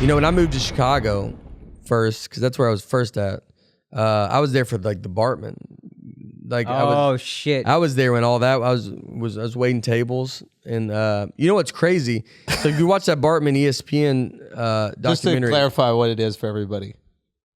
You know, when I moved to Chicago first, because that's where I was first at, I was there for like the Bartman. Like, shit! I was there when all that I was waiting tables, and you know what's crazy? So if you watch that Bartman ESPN documentary, just to clarify what it is for everybody.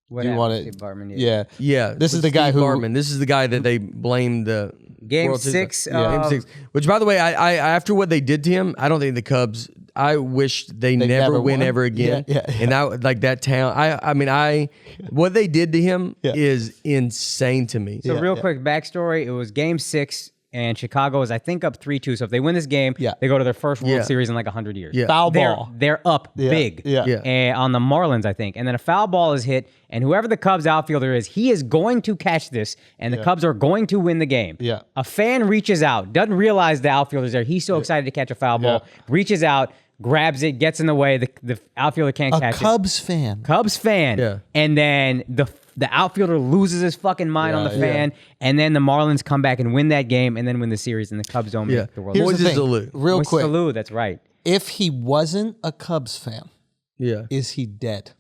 What do you want it? Bartman, yeah. This is the guy who Bartman. This is the guy that they blamed the Game World Series. 6. Game 6. Which, by the way, I after what they did to him, I don't think the Cubs. I wish they never win ever again. Yeah. And I like that town. I mean, what they did to him is insane to me. So real quick backstory: it was Game 6, and Chicago is I think up 3-2. So if they win this game, they go to their first World Series in like 100 years. Yeah. Foul ball. They're up big. And on the Marlins, I think, and then a foul ball is hit, and whoever the Cubs outfielder is, he is going to catch this, and the Cubs are going to win the game. Yeah. A fan reaches out, doesn't realize the outfielder's there. He's so excited to catch a foul ball, reaches out, grabs it, gets in the way. The outfielder can't catch it. Cubs fan. Cubs fan. Yeah. And then the outfielder loses his fucking mind on the fan, and then the Marlins come back and win that game, and then win the series, and the Cubs don't make the World Here's Series. the thing, real quick. Salute, that's right. If he wasn't a Cubs fan, is he dead?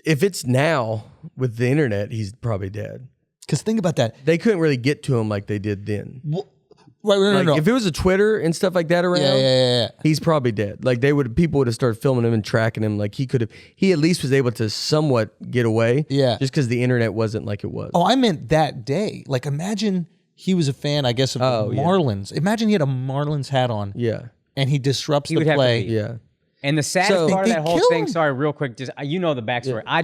If it's now with the internet, he's probably dead. Because think about that. They couldn't really get to him like they did then. Right, no. If it was a Twitter and stuff like that around, he's probably dead. Like people would have started filming him and tracking him. Like he at least was able to somewhat get away. Yeah. Just because the internet wasn't like it was. Oh, I meant that day. Like imagine he was a fan, I guess, of the Marlins. Imagine he had a Marlins hat on. Yeah. And he disrupts the would have to play. be. Yeah. And the saddest part of that whole kill thing, him. sorry, real quick, just you know the backstory. I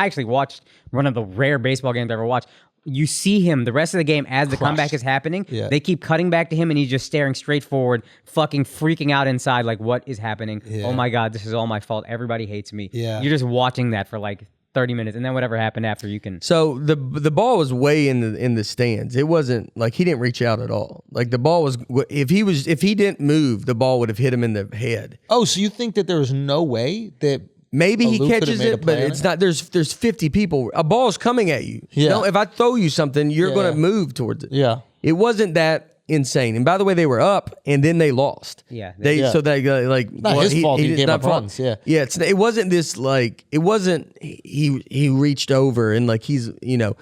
actually watched one of the rare baseball games I ever watched. You see him the rest of the game as the comeback is happening. Yeah. They keep cutting back to him, and he's just staring straight forward, fucking freaking out inside, like, what is happening? Yeah. Oh my God, this is all my fault. Everybody hates me. Yeah. You're just watching that for like 30 minutes, and then whatever happened after, you can. So the ball was way in the stands. It wasn't like he didn't reach out at all. Like the ball was if he didn't move, the ball would have hit him in the head. Oh, so you think that there was no way that maybe he Alou could've catches made a it, play but on it's it? not. There's 50 people. A ball's coming at you. Yeah. You know, if I throw you something, you're going to move towards it. Yeah. It wasn't that insane. And by the way, they were up and then they lost. Yeah. So they like not his fault. He gave not up fault. runs. Yeah. Yeah. It wasn't this like it wasn't he reached over and like he's Moises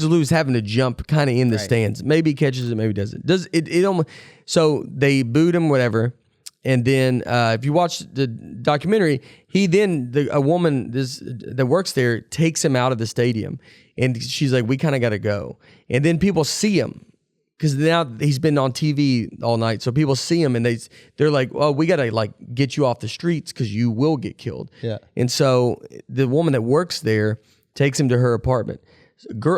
Alou's having to jump kind of in the stands. Maybe he catches it, maybe he doesn't. Does it almost so they booed him, whatever. And then if you watch the documentary, a woman that works there takes him out of the stadium, and she's like, "We kind of got to go." And then people see him because now he's been on TV all night, so people see him and they're like, "Oh, we got to like get you off the streets because you will get killed." Yeah. And so the woman that works there takes him to her apartment.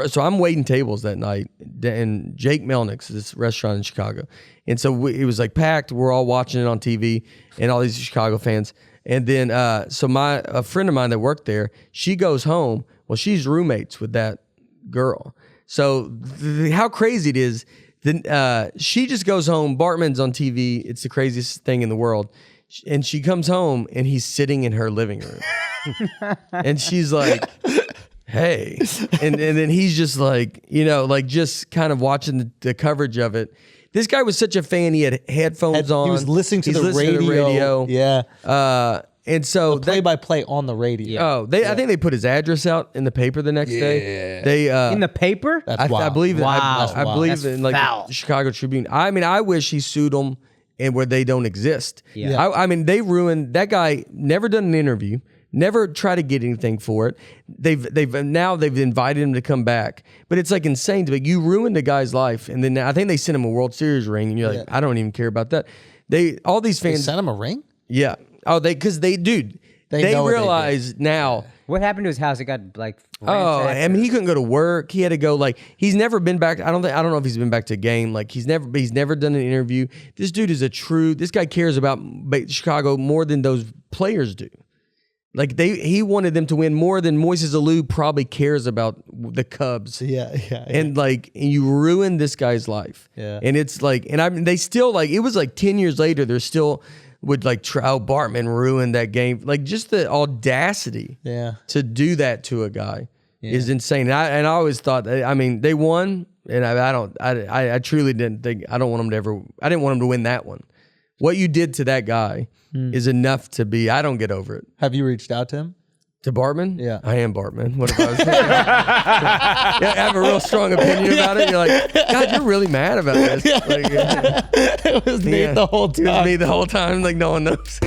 So I'm waiting tables that night, and Jake Melnick's this restaurant in Chicago, and so it was like packed. We're all watching it on TV, and all these Chicago fans. And then so a friend of mine that worked there, she goes home. Well, she's roommates with that girl. So how crazy it is. Then she just goes home. Bartman's on TV. It's the craziest thing in the world. And she comes home, and he's sitting in her living room, and she's like. Hey, and then he's just like, like just kind of watching the coverage of it. This guy was such a fan. He had headphones on. He was listening to the radio. Yeah. And so play-by-play on the radio. I think they put his address out in the paper the next day. They in the paper? That's wild. I believe Wow. I believe That's in like foul. the Chicago Tribune. I mean, I wish he sued them and where they don't exist. Yeah. I mean, they ruined that guy. Never done an interview. Never try to get anything for it. They've invited him to come back, but it's like insane to me. You ruined the guy's life, and then I think they sent him a World Series ring, and you're like, I don't even care about that. All these They fans sent him a ring? yeah. Oh, they know what they realize now. What happened to his house? It got like. Oh, ransacked. I mean, he couldn't go to work. He had to go. Like, he's never been back. I don't know if he's been back to a game. Like, he's never done an interview. This dude is this guy cares about Chicago more than those players do. Like he wanted them to win more than Moises Alou probably cares about the Cubs. Yeah. And you ruined this guy's life. Yeah. And it's like, and I mean, they still like, it was like 10 years later, they're still would like Bartman ruined that game. Like just the audacity to do that to a guy is insane. And I always thought, I mean, they won and I truly didn't think, I didn't want them to win that one. what you did to that guy is enough to be. I don't get over it. Have you reached out to him? To Bartman? Yeah. I am Bartman. What if I was I have a real strong opinion about it. You're like, God, you're really mad about this. Like, It was me the whole time. It was me the whole time. Like, no one knows.